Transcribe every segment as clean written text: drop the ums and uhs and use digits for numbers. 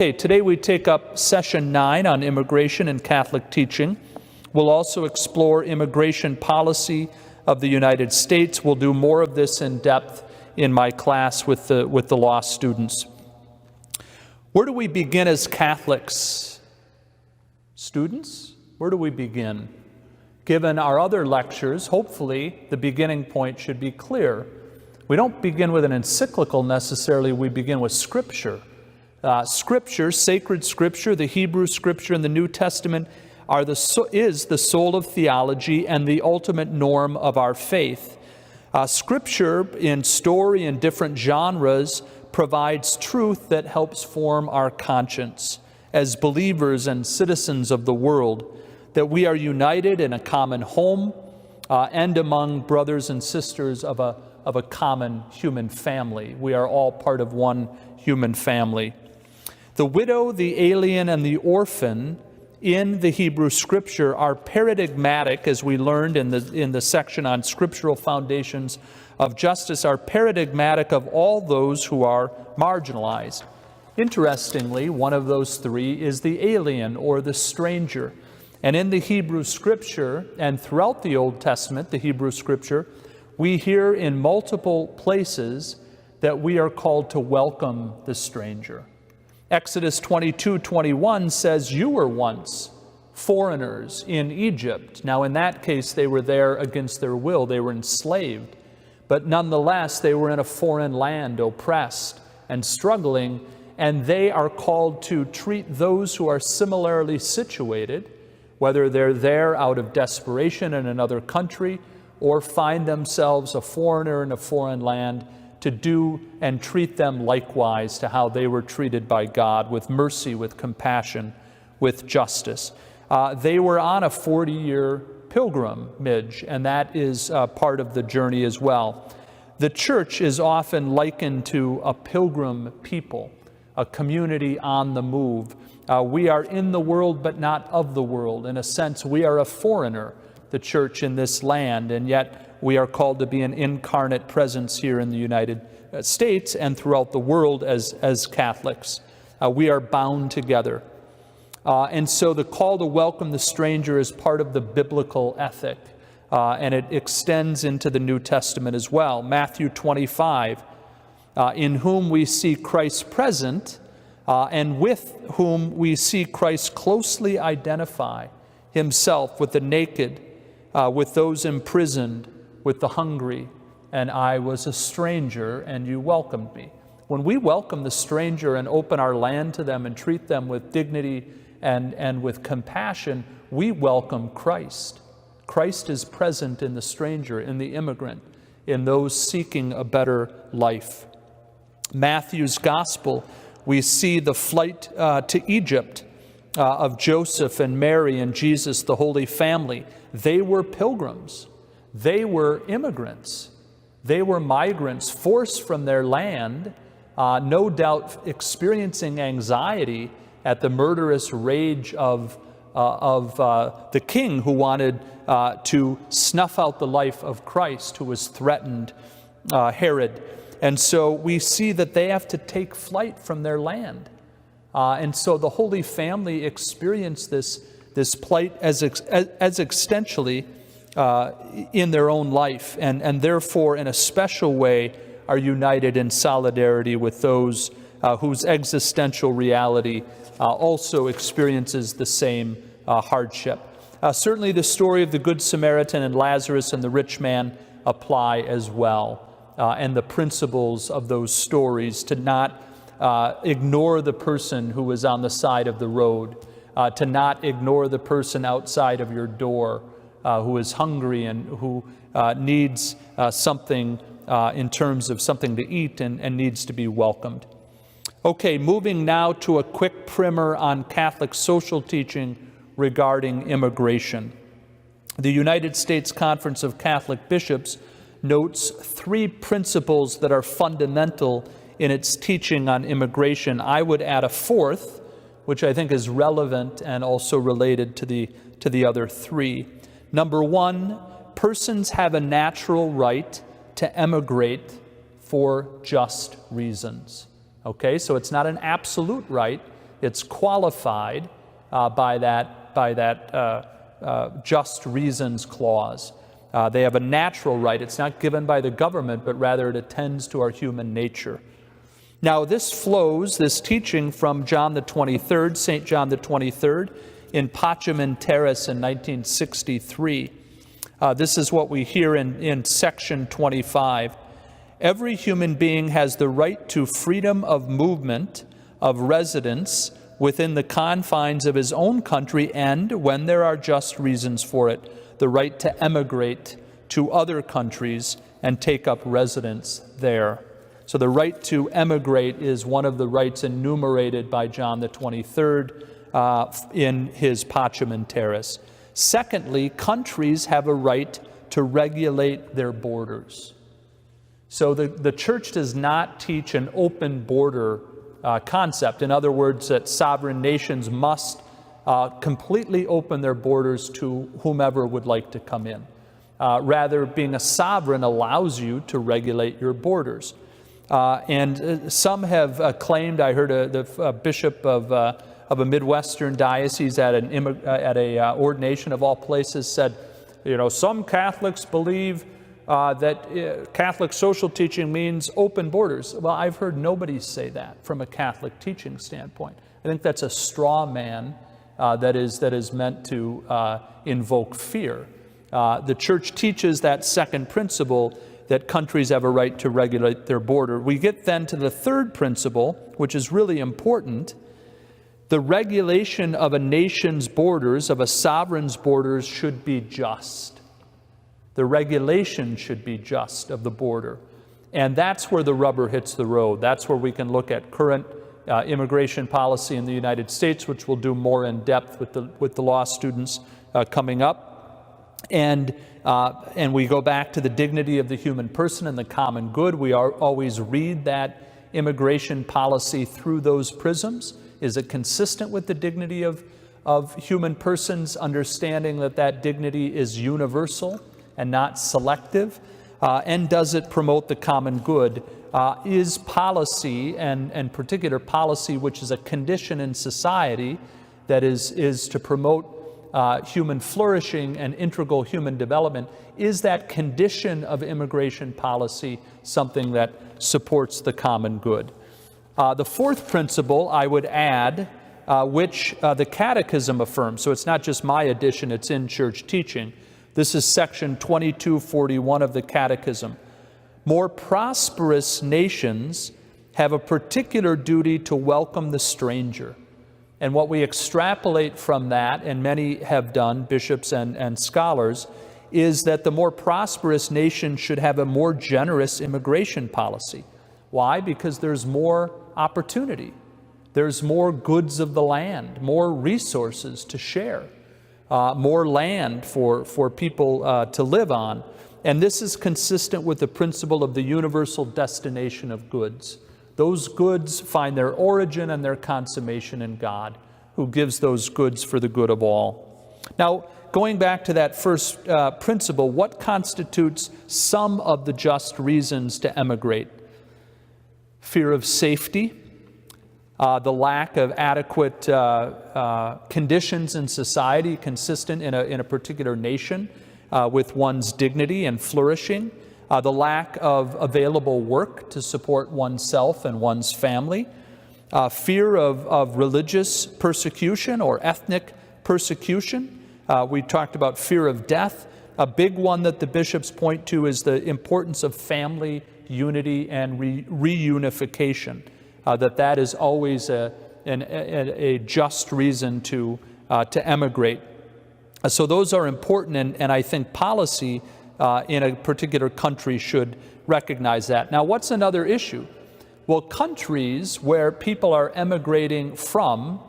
Okay, today we take up session 9 on immigration and Catholic teaching. We'll also explore immigration policy of the United States. We'll do more of this in depth in my class with the law students. Where do we begin as Catholics? Students, where do we begin? Given our other lectures, hopefully the beginning point should be clear. We don't begin with an encyclical necessarily, we begin with Scripture. Scripture, sacred Scripture, the Hebrew Scripture and the New Testament is the soul of theology and the ultimate norm of our faith. Scripture in story and different genres provides truth that helps form our conscience as believers and citizens of the world, that we are united in a common home and among brothers and sisters of a common human family. We are all part of one human family. The widow, the alien, and the orphan in the Hebrew Scripture are paradigmatic, as we learned in the section on scriptural foundations of justice, are paradigmatic of all those who are marginalized. Interestingly, one of those three is the alien or the stranger. And in the Hebrew Scripture and throughout the Old Testament, the Hebrew Scripture, we hear in multiple places that we are called to welcome the stranger. Exodus 22:21 says, "You were once foreigners in Egypt." Now, in that case, they were there against their will. They were enslaved. But nonetheless, they were in a foreign land, oppressed and struggling, and they are called to treat those who are similarly situated, whether they're there out of desperation in another country or find themselves a foreigner in a foreign land, to do and treat them likewise to how they were treated by God, with mercy, with compassion, with justice. They were on a 40-year pilgrimage, and that is part of the journey as well. The church is often likened to a pilgrim people, a community on the move. We are in the world, but not of the world. In a sense, we are a foreigner, the church in this land, and yet we are called to be an incarnate presence here in the United States and throughout the world as Catholics. We are bound together. And so the call to welcome the stranger is part of the biblical ethic, and it extends into the New Testament as well. Matthew 25, in whom we see Christ present, and with whom we see Christ closely identify himself with the naked, with those imprisoned, with the hungry, and I was a stranger, and you welcomed me. When we welcome the stranger and open our land to them and treat them with dignity and with compassion, we welcome Christ. Christ is present in the stranger, in the immigrant, in those seeking a better life. Matthew's gospel, we see the flight to Egypt of Joseph and Mary and Jesus, the Holy Family. They were pilgrims. They were immigrants. They were migrants forced from their land, no doubt experiencing anxiety at the murderous rage of the king who wanted to snuff out the life of Christ, who was threatened, Herod. And so we see that they have to take flight from their land. And so the Holy Family experienced this plight as existentially in their own life, and therefore in a special way are united in solidarity with those whose existential reality also experiences the same hardship. Certainly the story of the Good Samaritan and Lazarus and the rich man apply as well, and the principles of those stories, to not ignore the person who is on the side of the road, to not ignore the person outside of your door, who is hungry and who needs something in terms of something to eat and needs to be welcomed. Okay, moving now to a quick primer on Catholic social teaching regarding immigration. The United States Conference of Catholic Bishops notes 3 principles that are fundamental in its teaching on immigration. I would add a 4th, which I think is relevant and also related to the other 3. Number 1, persons have a natural right to emigrate for just reasons. Okay, so it's not an absolute right, It's qualified by that just reasons clause. They have a natural right. It's not given by the government, but rather it attends to our human nature. Now this teaching from John the 23rd, St. John the 23rd, in Pacem in Terris in 1963. This is what we hear in section 25. Every human being has the right to freedom of movement, of residence, within the confines of his own country, and, when there are just reasons for it, the right to emigrate to other countries and take up residence there. So the right to emigrate is one of the rights enumerated by John the 23rd in his Pacem in Terris. Secondly, countries have a right to regulate their borders. So the church does not teach an open border concept. In other words, that sovereign nations must completely open their borders to whomever would like to come in. Rather, being a sovereign allows you to regulate your borders. And some have claimed, I heard the bishop of a Midwestern diocese at a ordination of all places said, some Catholics believe that Catholic social teaching means open borders. Well, I've heard nobody say that from a Catholic teaching standpoint. I think that's a straw man that is meant to invoke fear. The church teaches that second principle, that countries have a right to regulate their border. We get then to the third principle, which is really important. The regulation of a nation's borders, of a sovereign's borders, should be just. The regulation should be just of the border. And that's where the rubber hits the road. That's where we can look at current immigration policy in the United States, which we'll do more in depth with the law students coming up. And we go back to the dignity of the human person and the common good. We always read that immigration policy through those prisms. Is it consistent with the dignity of human persons, understanding that dignity is universal and not selective? And does it promote the common good? Is policy, and particular policy which is a condition in society that is to promote human flourishing and integral human development, is that condition of immigration policy something that supports the common good? The fourth principle I would add, which the Catechism affirms, so it's not just my addition, it's in church teaching. This is section 2241 of the Catechism. More prosperous nations have a particular duty to welcome the stranger. And what we extrapolate from that, and many have done, bishops and scholars, is that the more prosperous nation should have a more generous immigration policy. Why? Because there's more opportunity. There's more goods of the land, more resources to share, more land for people to live on. And this is consistent with the principle of the universal destination of goods. Those goods find their origin and their consummation in God, who gives those goods for the good of all. Now, going back to that first principle, what constitutes some of the just reasons to emigrate? Fear of safety, the lack of adequate conditions in society consistent in a particular nation with one's dignity and flourishing, the lack of available work to support oneself and one's family, fear of religious persecution or ethnic persecution. We talked about fear of death. A big one that the bishops point to is the importance of family unity and reunification, that is always a just reason to emigrate. So those are important, and I think policy in a particular country should recognize that. Now, what's another issue? Well, countries where people are emigrating from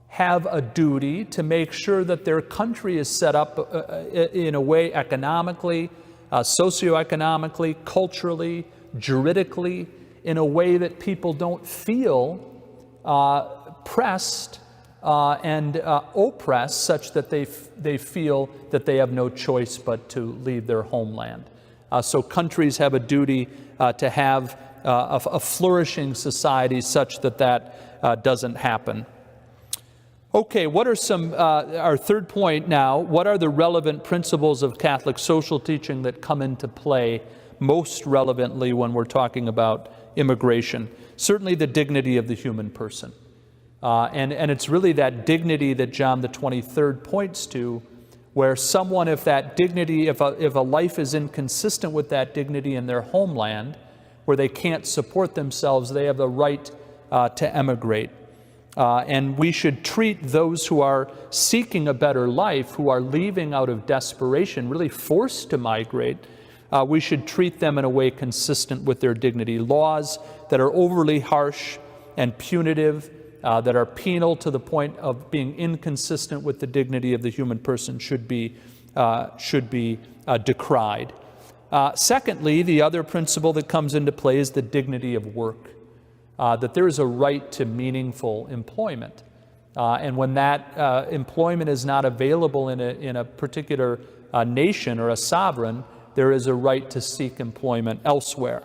have a duty to make sure that their country is set up in a way economically, socioeconomically, culturally, juridically, in a way that people don't feel pressed and oppressed, such that they feel that they have no choice but to leave their homeland. So countries have a duty to have a flourishing society such that that doesn't happen. Okay, what are our third point now, what are the relevant principles of Catholic social teaching that come into play most relevantly when we're talking about immigration? Certainly the dignity of the human person. And it's really that dignity that John the 23rd points to, where someone, if that dignity, if a life is inconsistent with that dignity in their homeland, where they can't support themselves, they have the right to emigrate. And we should treat those who are seeking a better life, who are leaving out of desperation, really forced to migrate, we should treat them in a way consistent with their dignity. Laws that are overly harsh and punitive, that are penal to the point of being inconsistent with the dignity of the human person should be decried. Secondly, the other principle that comes into play is the dignity of work. That there is a right to meaningful employment. And when that employment is not available in a particular nation or a sovereign, there is a right to seek employment elsewhere.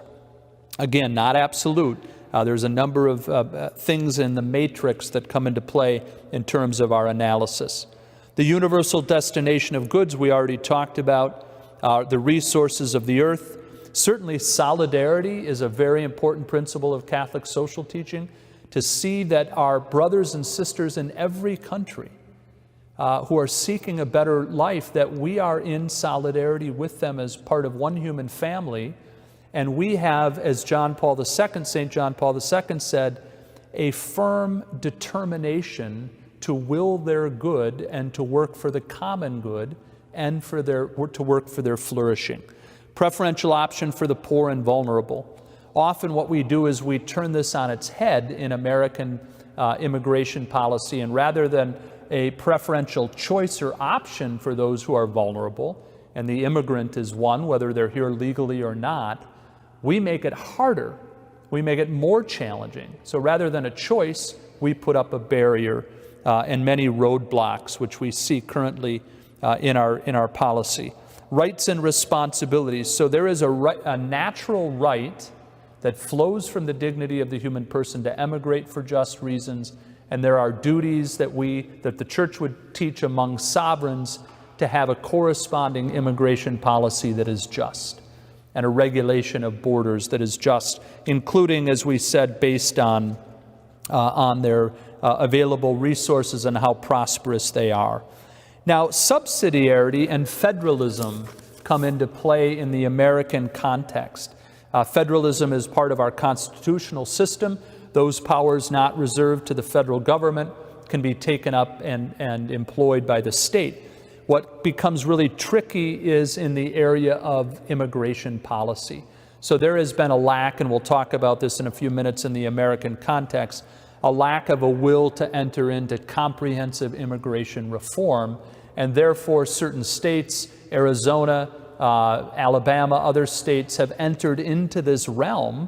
Again, not absolute. There's a number of things in the matrix that come into play in terms of our analysis. The universal destination of goods we already talked about, the resources of the earth. Certainly solidarity is a very important principle of Catholic social teaching, to see that our brothers and sisters in every country who are seeking a better life, that we are in solidarity with them as part of one human family. And we have, as St. John Paul II said, a firm determination to will their good and to work for the common good and to work for their flourishing. Preferential option for the poor and vulnerable. Often what we do is we turn this on its head in American immigration policy, and rather than a preferential choice or option for those who are vulnerable, and the immigrant is one, whether they're here legally or not, we make it harder. We make it more challenging. So rather than a choice, we put up a barrier and many roadblocks, which we see currently in our policy. Rights and responsibilities. So there is a natural right that flows from the dignity of the human person to emigrate for just reasons, and there are duties that the Church would teach among sovereigns to have a corresponding immigration policy that is just, and a regulation of borders that is just, including, as we said, based on their available resources and how prosperous they are. Now, subsidiarity and federalism come into play in the American context. Federalism is part of our constitutional system. Those powers not reserved to the federal government can be taken up and employed by the state. What becomes really tricky is in the area of immigration policy. So there has been a lack, and we'll talk about this in a few minutes in the American context, a lack of a will to enter into comprehensive immigration reform, and therefore certain states, Arizona, Alabama, other states have entered into this realm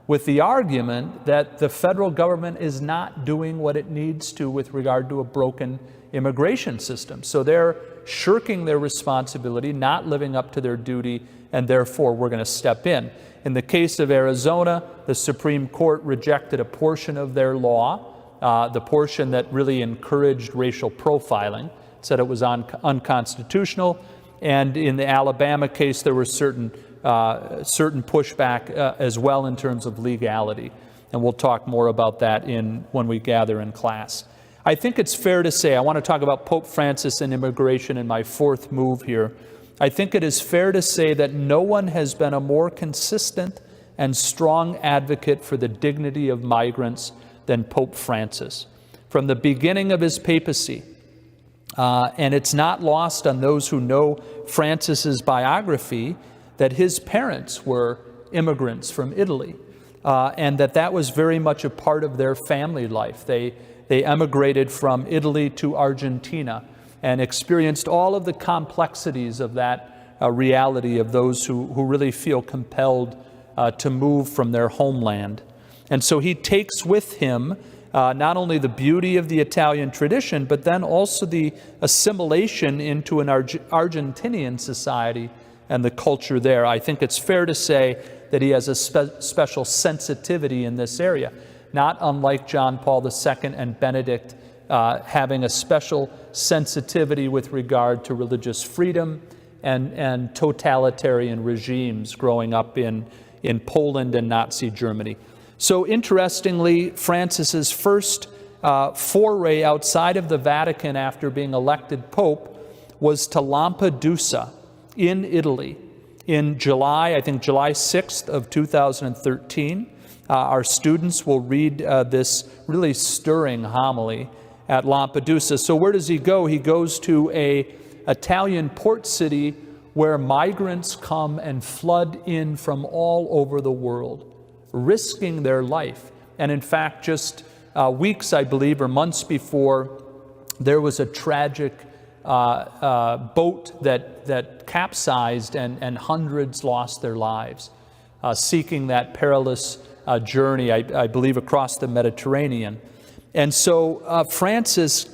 with the argument that the federal government is not doing what it needs to with regard to a broken immigration system. So they're shirking their responsibility, not living up to their duty, and therefore we're going to step in. In the case of Arizona, the Supreme Court rejected a portion of their law, the portion that really encouraged racial profiling, said it was unconstitutional. And in the Alabama case, there were certain pushback as well in terms of legality. And we'll talk more about that when we gather in class. I think it's fair to say, I want to talk about Pope Francis and immigration in my fourth move here. I think it is fair to say that no one has been a more consistent and strong advocate for the dignity of migrants than Pope Francis. From the beginning of his papacy, and it's not lost on those who know Francis's biography, that his parents were immigrants from Italy, and that was very much a part of their family life. They emigrated from Italy to Argentina and experienced all of the complexities of that reality of those who really feel compelled to move from their homeland. And so he takes with him not only the beauty of the Italian tradition, but then also the assimilation into an Argentinian society and the culture there. I think it's fair to say that he has a special sensitivity in this area, not unlike John Paul II and Benedict having a special sensitivity with regard to religious freedom and totalitarian regimes growing up in Poland and Nazi Germany. So interestingly, Francis's first foray outside of the Vatican after being elected Pope was to Lampedusa in Italy in July, I think July 6th of 2013. Our students will read this really stirring homily at Lampedusa. So where does he go? He goes to an Italian port city where migrants come and flood in from all over the world, risking their life. And in fact, just weeks, I believe, or months before, there was a tragic boat that capsized and hundreds lost their lives, seeking that perilous journey, I believe, across the Mediterranean. And so Francis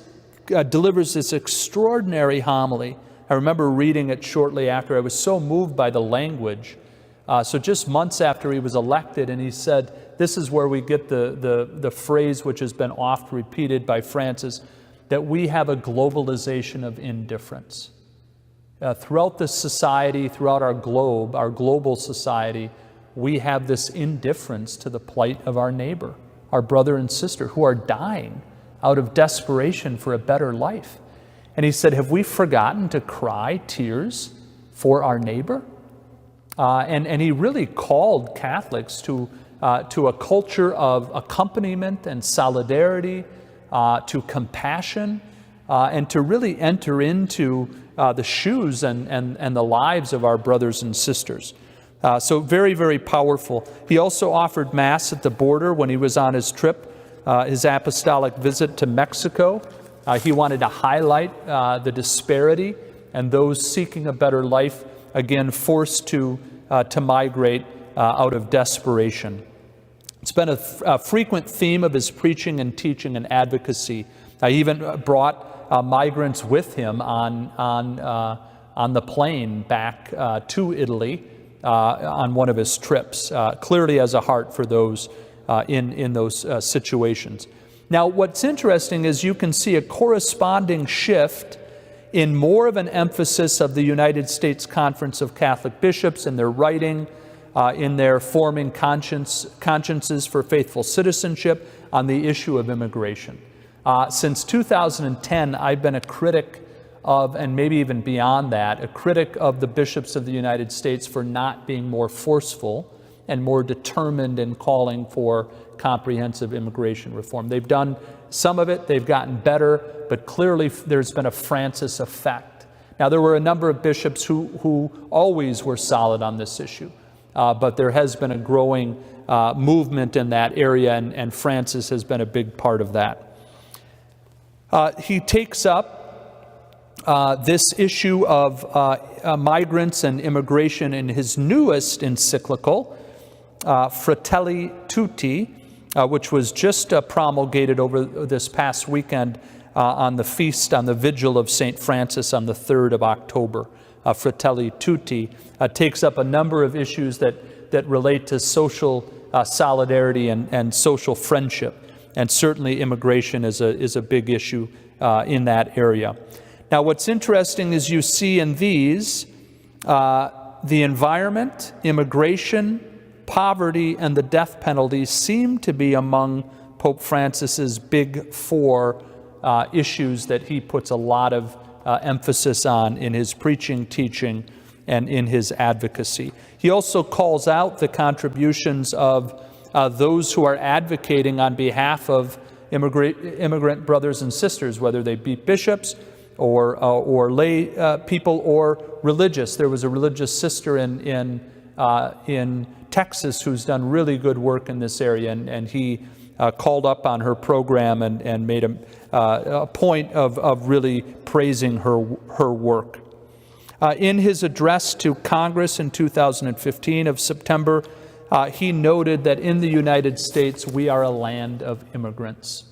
delivers this extraordinary homily. I remember reading it shortly after. I was so moved by the language. So just months after he was elected, and he said, this is where we get the phrase which has been oft repeated by Francis, that we have a globalization of indifference. Throughout the society, throughout our globe, our global society, we have this indifference to the plight of our neighbor, our brother and sister, who are dying out of desperation for a better life. And he said, have we forgotten to cry tears for our neighbor? And he really called Catholics to a culture of accompaniment and solidarity, to compassion, and to really enter into the shoes and the lives of our brothers and sisters. So very, very powerful. He also offered Mass at the border when he was on his trip, his apostolic visit to Mexico. He wanted to highlight the disparity and those seeking a better life, again, forced to migrate out of desperation. It's been a frequent theme of his preaching and teaching and advocacy. He even brought migrants with him on the plane back to Italy on one of his trips. Clearly has a heart for those in those situations. Now, what's interesting is you can see a corresponding shift in more of an emphasis of the United States Conference of Catholic Bishops in their writing, in their forming consciences for faithful citizenship on the issue of immigration. Since 2010, I've been a critic of, and maybe even beyond that, a critic of the bishops of the United States for not being more forceful and more determined in calling for comprehensive immigration reform. They've done some of it, they've gotten better, but clearly there's been a Francis effect. Now, there were a number of bishops who always were solid on this issue, but there has been a growing movement in that area, and Francis has been a big part of that. He takes up this issue of migrants and immigration in his newest encyclical, Fratelli Tutti, which was just promulgated over this past weekend on the feast, on the vigil of St. Francis on the 3rd of October. Fratelli Tutti takes up a number of issues that relate to social solidarity and social friendship. And certainly immigration is a big issue in that area. Now, what's interesting is you see in these the environment, immigration, poverty, and the death penalty seem to be among Pope Francis's big four issues that he puts a lot of emphasis on in his preaching, teaching, and in his advocacy. He also calls out the contributions of those who are advocating on behalf of immigrant brothers and sisters, whether they be bishops or lay people or religious. There was a religious sister in Texas who's done really good work in this area, and he called up on her program and made a point of really praising her work. In his address to Congress in 2015 of September, he noted that in the United States we are a land of immigrants.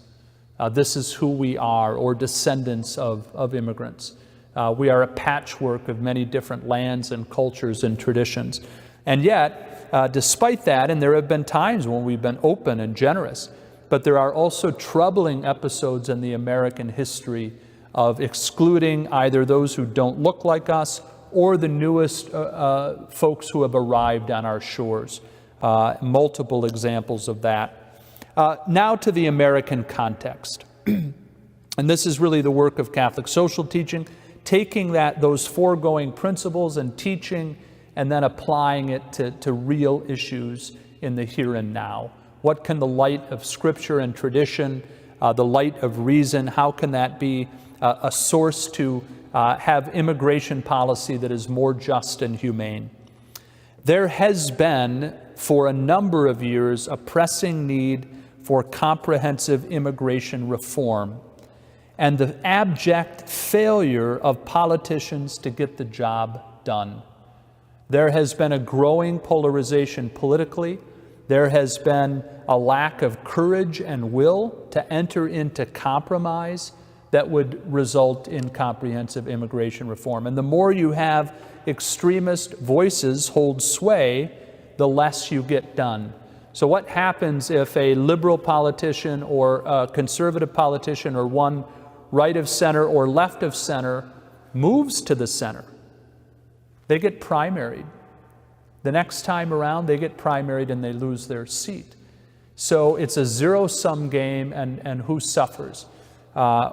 This is who we are, or descendants of immigrants. We are a patchwork of many different lands and cultures and traditions. And yet, despite that, and there have been times when we've been open and generous, but there are also troubling episodes in the American history of excluding either those who don't look like us or the newest folks who have arrived on our shores. Multiple examples of that. Now to the American context. And this is really the work of Catholic social teaching, taking those foregoing principles and teaching and then applying it to real issues in the here and now. What can the light of Scripture and tradition, the light of reason, how can that be a source to have immigration policy that is more just and humane? There has been, for a number of years, a pressing need for comprehensive immigration reform and the abject failure of politicians to get the job done. There has been a growing polarization politically. There has been a lack of courage and will to enter into compromise that would result in comprehensive immigration reform. And the more you have extremist voices hold sway, the less you get done. So what happens if a liberal politician or a conservative politician or one right of center or left of center moves to the center? They get primaried. The next time around, they get primaried and they lose their seat. So it's a zero-sum game, and who suffers?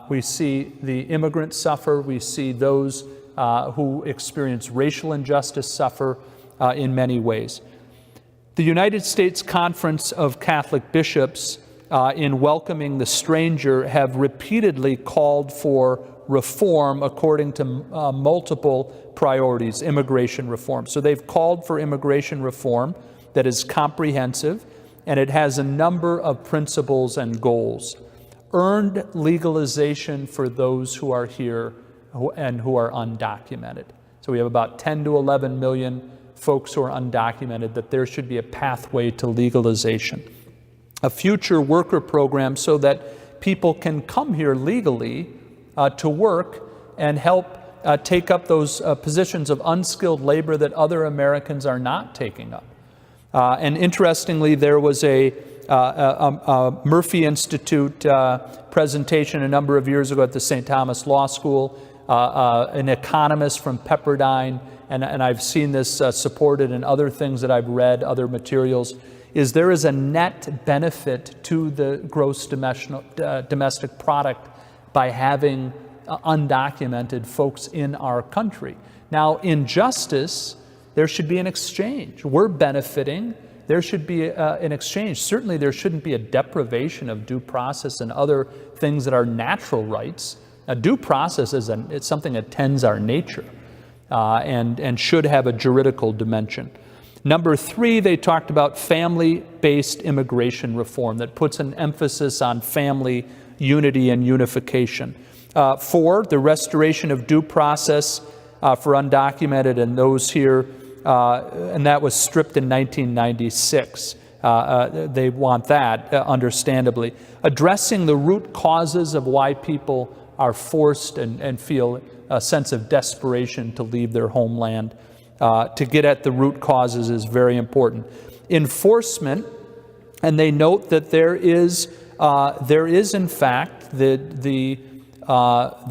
We see the immigrants suffer. We see those who experience racial injustice suffer in many ways. The United States Conference of Catholic Bishops, in welcoming the stranger, have repeatedly called for reform according to multiple priorities, immigration reform. So they've called for immigration reform that is comprehensive, and it has a number of principles and goals. Earned legalization for those who are here and who are undocumented. So we have about 10 to 11 million folks who are undocumented, that there should be a pathway to legalization. A future worker program so that people can come here legally to work and help take up those positions of unskilled labor that other Americans are not taking up. And interestingly, there was a Murphy Institute presentation a number of years ago at the St. Thomas Law School, an economist from Pepperdine, and I've seen this supported in other things that I've read, other materials, is there is a net benefit to the gross domestic product by having undocumented folks in our country. Now, in justice, there should be an exchange. We're benefiting. There should be an exchange. Certainly, there shouldn't be a deprivation of due process and other things that are natural rights. Due process is it's something that tends our nature and should have a juridical dimension. Number 3, they talked about family-based immigration reform that puts an emphasis on family unity and unification. 4, the restoration of due process for undocumented and those here, and that was stripped in 1996. They want that, understandably. Addressing the root causes of why people are forced and feel a sense of desperation to leave their homeland. To get at the root causes is very important. Enforcement, and they note that there is in fact the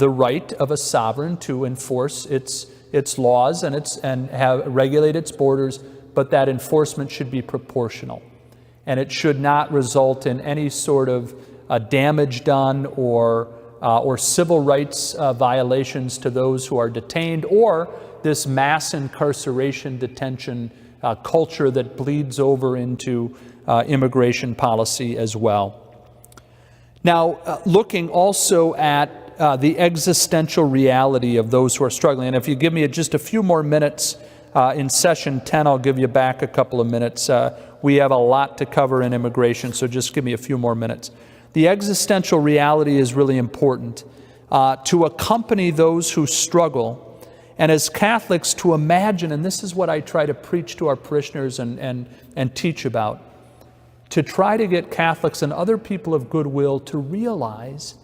right of a sovereign to enforce its laws and regulate its borders, but that enforcement should be proportional, and it should not result in any sort of damage done or civil rights violations to those who are detained, or this mass incarceration detention culture that bleeds over into immigration policy as well. Now, looking also at the existential reality of those who are struggling, and if you give me just a few more minutes in session 10, I'll give you back a couple of minutes. We have a lot to cover in immigration, so just give me a few more minutes. The existential reality is really important to accompany those who struggle, and as Catholics to imagine, and this is what I try to preach to our parishioners and teach about, to try to get Catholics and other people of goodwill to realize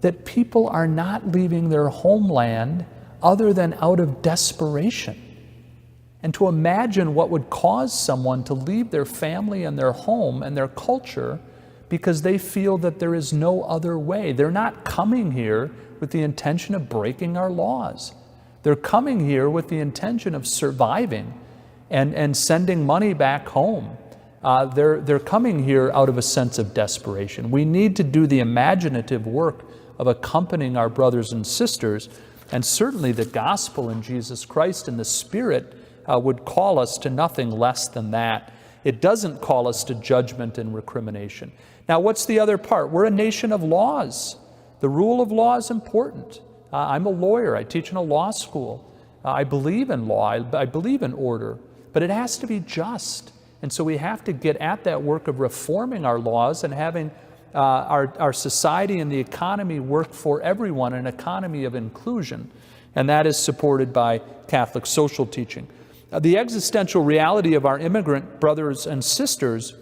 that people are not leaving their homeland other than out of desperation. And to imagine what would cause someone to leave their family and their home and their culture because they feel that there is no other way. They're not coming here with the intention of breaking our laws. They're coming here with the intention of surviving and sending money back home. They're coming here out of a sense of desperation. We need to do the imaginative work of accompanying our brothers and sisters, and certainly the gospel in Jesus Christ and the Spirit would call us to nothing less than that. It doesn't call us to judgment and recrimination. Now, what's the other part? We're a nation of laws. The rule of law is important. I'm a lawyer. I teach in a law school. I believe in law. I believe in order. But it has to be just. And so we have to get at that work of reforming our laws and having our society and the economy work for everyone, an economy of inclusion. And that is supported by Catholic social teaching. The existential reality of our immigrant brothers and sisters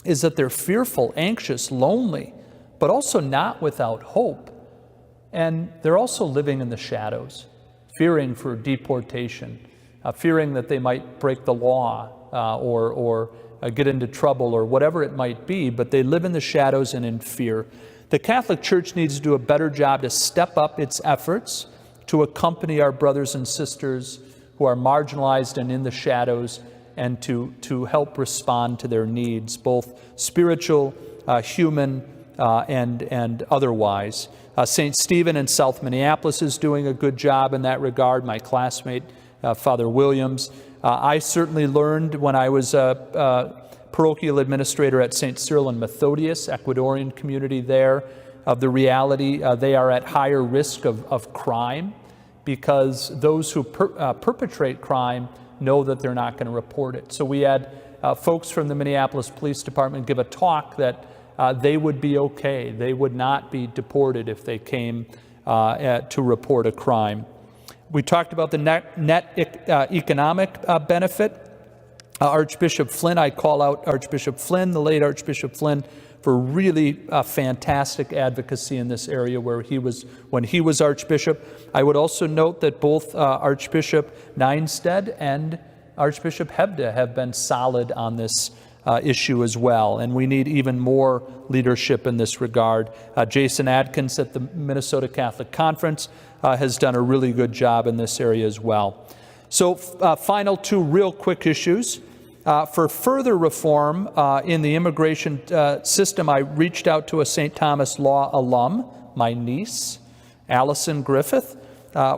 is that they're fearful, anxious, lonely, but also not without hope. And they're also living in the shadows, fearing for deportation, fearing that they might break the law or get into trouble or whatever it might be, but they live in the shadows and in fear. The Catholic Church needs to do a better job to step up its efforts to accompany our brothers and sisters who are marginalized and in the shadows, and to help respond to their needs, both spiritual, human, and otherwise. St. Stephen in South Minneapolis is doing a good job in that regard. My classmate, Father Williams. I certainly learned when I was a parochial administrator at St. Cyril and Methodius, Ecuadorian community there, of the reality they are at higher risk of crime, because those who perpetrate crime know that they're not going to report it. So we had folks from the Minneapolis Police Department give a talk that they would be okay. They would not be deported if they came to report a crime. We talked about the net economic benefit. Archbishop Flynn, I call out Archbishop Flynn, the late Archbishop Flynn, for really fantastic advocacy in this area when he was Archbishop. I would also note that both Archbishop Nienstedt and Archbishop Hebda have been solid on this issue as well, and we need even more leadership in this regard. Jason Adkins at the Minnesota Catholic Conference has done a really good job in this area as well. So final two real quick issues. For further reform in the immigration system, I reached out to a St. Thomas Law alum, my niece, Allison Griffith,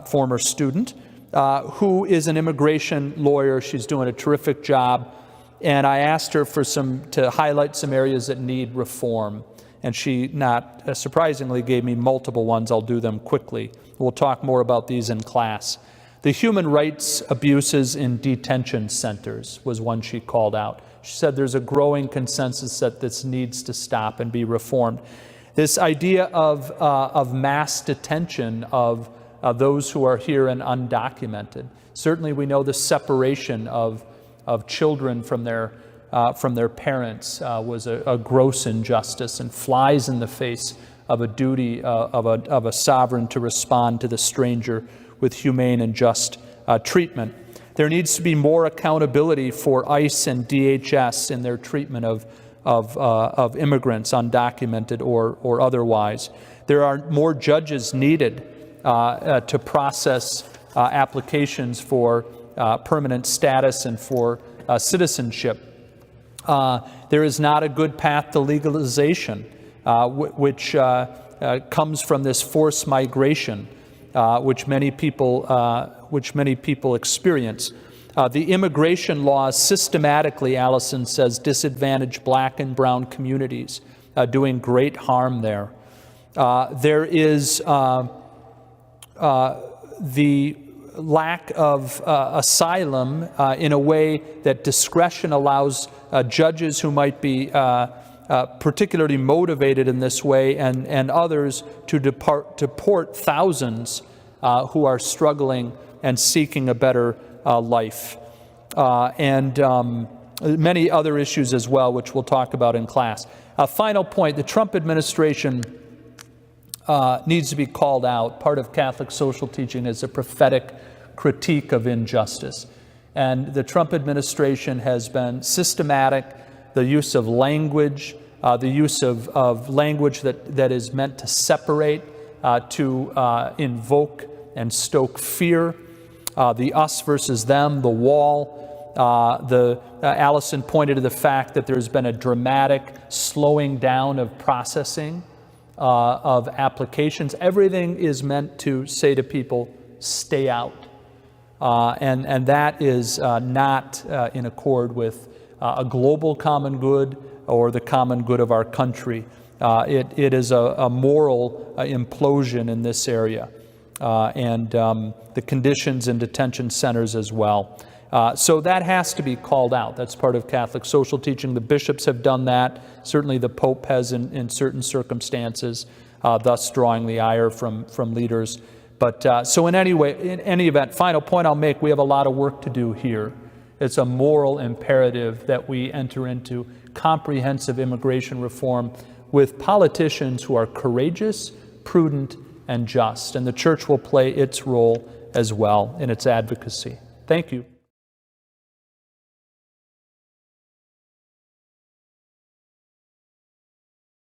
former student, who is an immigration lawyer. She's doing a terrific job. And I asked her to highlight some areas that need reform. And she, not surprisingly, gave me multiple ones. I'll do them quickly. We'll talk more about these in class. The human rights abuses in detention centers was one she called out. She said there's a growing consensus that this needs to stop and be reformed. This idea of mass detention of those who are here and undocumented. Certainly we know the separation of children from their parents was a gross injustice and flies in the face of a duty of a sovereign to respond to the stranger with humane and just treatment. There needs to be more accountability for ICE and DHS in their treatment of immigrants, undocumented or otherwise. There are more judges needed to process applications for permanent status and for citizenship. There is not a good path to legalization, which comes from this forced migration, which many people experience. The immigration laws systematically, Allison says, disadvantage black and brown communities, doing great harm there. There is the lack of asylum in a way that discretion allows judges who might be particularly motivated in this way and others to deport thousands who are struggling and seeking a better life. And many other issues as well, which we'll talk about in class. A final point, the Trump administration needs to be called out. Part of Catholic social teaching is a prophetic critique of injustice. And the Trump administration has been systematic, the use of language, the use of language that is meant to separate, to invoke and stoke fear, the us versus them, the wall. Allison pointed to the fact that there's been a dramatic slowing down of processing of applications. Everything is meant to say to people, stay out. And that is not in accord with a global common good or the common good of our country. It is a moral implosion in this area, and the conditions in detention centers as well. So that has to be called out. That's part of Catholic social teaching. The bishops have done that. Certainly the Pope has in certain circumstances, thus drawing the ire from leaders. But so in any event, final point I'll make, we have a lot of work to do here. It's a moral imperative that we enter into comprehensive immigration reform with politicians who are courageous, prudent, and just. And the Church will play its role as well in its advocacy. Thank you.